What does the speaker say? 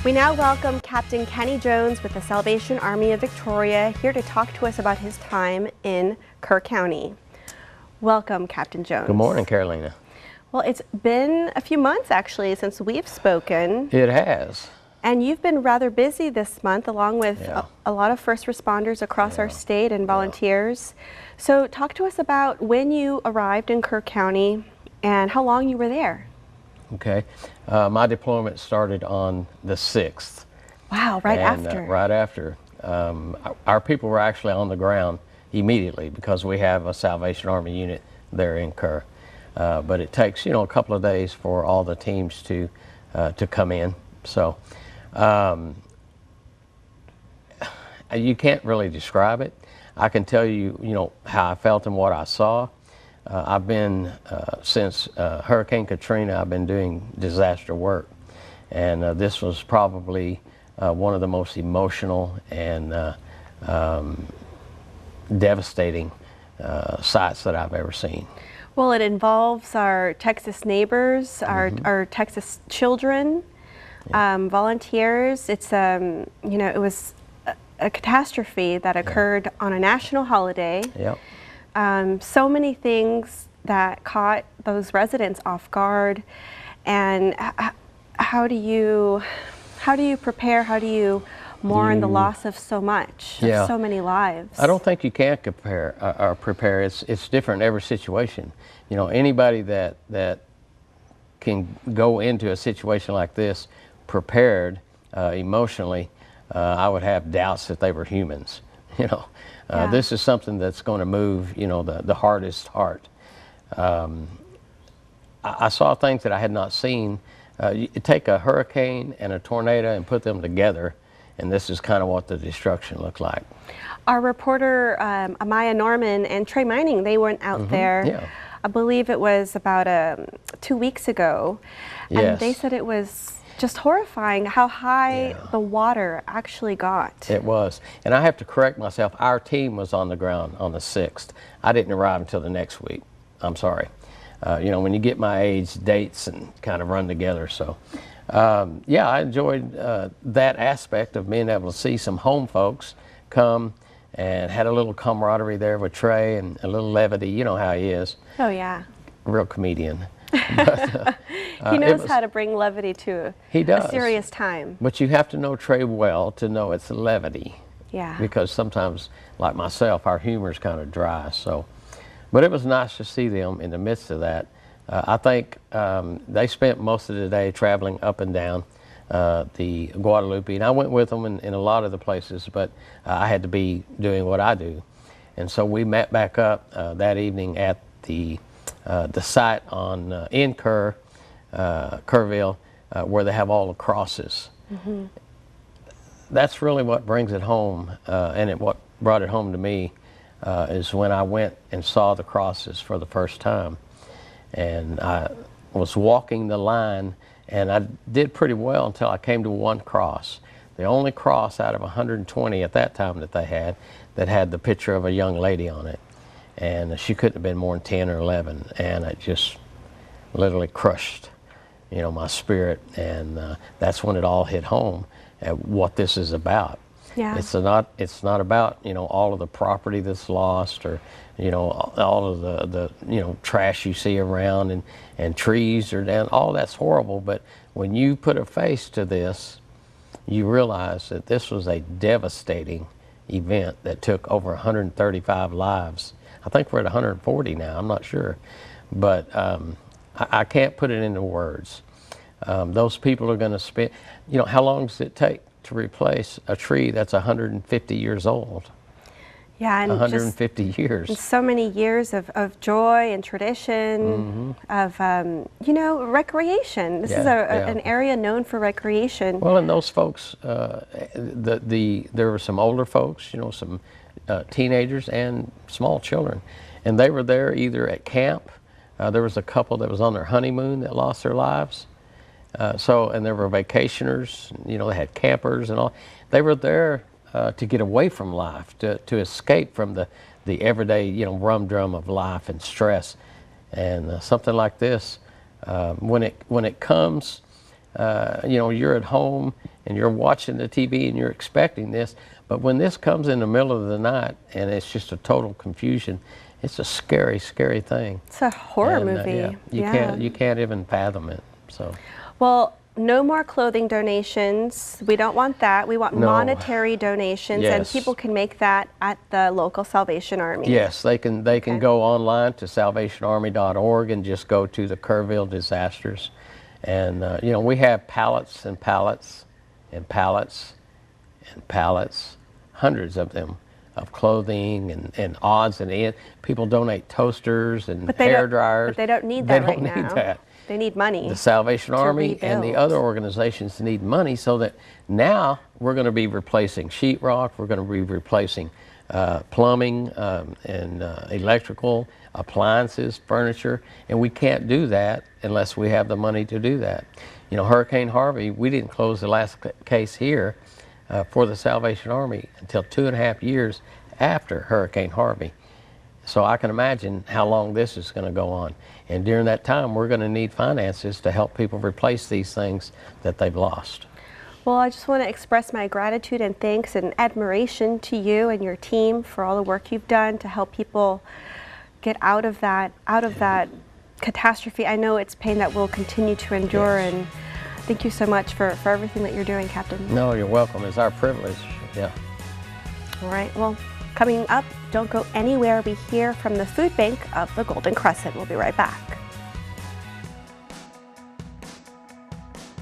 We now welcome Captain Kenny Jones with the Salvation Army of Victoria here to talk to us about his time in Kerr County. Welcome, Captain Jones. Good morning, Carolina. Well, it's been a few months actually since we've spoken. It has. And you've been rather busy this month along with a lot of first responders across our state and volunteers. So talk to us about when you arrived in Kerr County and how long you were there. Okay. My deployment started on the 6th. Wow, right after. Right after. Our people were actually on the ground immediately because we have a Salvation Army unit there in Kerr. But it takes, a couple of days for all the teams to come in. So you can't really describe it. I can tell you, how I felt and what I saw. I've been, since Hurricane Katrina, I've been doing disaster work. And this was probably one of the most emotional and devastating sights that I've ever seen. Well, it involves our Texas neighbors, our Texas children, volunteers. It's, it was a catastrophe that occurred on a national holiday. Yep. So many things that caught those residents off guard. And how do you prepare? How do you mourn the loss of so much, of so many lives? I don't think you can compare or prepare. It's different in every situation. Anybody that can go into a situation like this prepared emotionally, I would have doubts that they were humans. This is something that's going to move, the hardest heart. I saw things that I had not seen. You take a hurricane and a tornado and put them together, and this is kind of what the destruction looked like. Our reporter, Amaya Norman and Trey Mining, they went out there. Yeah. I believe it was about 2 weeks ago. Yes. And they said it was just horrifying how high the water actually got. It was. And I have to correct myself. Our team was on the ground on the 6th. I didn't arrive until the next week. I'm sorry. When you get my age, dates and kind of run together. So, I enjoyed that aspect of being able to see some home folks come and had a little camaraderie there with Trey and a little levity. You know how he is. Oh, yeah. Real comedian. But, he knows how to bring levity to a serious time. But you have to know Trey well to know it's levity. Yeah. Because sometimes, like myself, our humor is kind of dry. So, but it was nice to see them in the midst of that. I think they spent most of the day traveling up and down the Guadalupe, and I went with them in a lot of the places, but I had to be doing what I do. And so we met back up that evening at the site in Kerrville, where they have all the crosses. Mm-hmm. That's really what brings it home, and what brought it home to me is when I went and saw the crosses for the first time. And I was walking the line, and I did pretty well until I came to one cross. The only cross out of 120 at that time that they had that had the picture of a young lady on it. And she couldn't have been more than 10 or 11, and it just literally crushed, my spirit. And that's when it all hit home at what this is about. Yeah. It's not about all of the property that's lost or all of the trash you see around and trees are down. All that's horrible, but when you put a face to this, you realize that this was a devastating event that took over 135 lives. I think we're at 140 now, I'm not sure. But I can't put it into words. Those people are going to spend, how long does it take to replace a tree that's 150 years old? Yeah, and 150 years. And so many years of joy and tradition, of, recreation. This is an area known for recreation. Well, and those folks, there were some older folks, some teenagers and small children. And they were there either at camp. There was a couple that was on their honeymoon that lost their lives. And there were vacationers, they had campers and all. They were there to get away from life, to escape from the everyday, rumdrum of life and stress. And something like this, when it comes, you're at home and you're watching the TV and you're expecting this. But when this comes in the middle of the night and it's just a total confusion, it's a scary, scary thing. It's a horror movie. Yeah, you can't even fathom it. So. Well, no more clothing donations. We don't want that. We want monetary donations, and people can make that at the local Salvation Army. Yes, they can go online to salvationarmy.org and just go to the Kerrville disasters. And you know, we have pallets and pallets and pallets and pallets, hundreds of them, of clothing and odds and ends. People donate toasters and hair dryers. But they don't need that right now. They don't need that. They need money. The Salvation Army and the other organizations need money, so that now we're going to be replacing sheetrock, we're going to be replacing plumbing and electrical, appliances, furniture, and we can't do that unless we have the money to do that. You know, Hurricane Harvey, we didn't close the last case here for the Salvation Army until 2.5 years after Hurricane Harvey. So I can imagine how long this is going to go on. And during that time, we're going to need finances to help people replace these things that they've lost. Well, I just want to express my gratitude and thanks and admiration to you and your team for all the work you've done to help people get out of that catastrophe. I know it's pain that we'll continue to endure, and thank you so much for everything that you're doing, Captain. No, you're welcome. It's our privilege. Yeah. All right. Well, coming up, don't go anywhere. We hear from the food bank of the Golden Crescent. We'll be right back.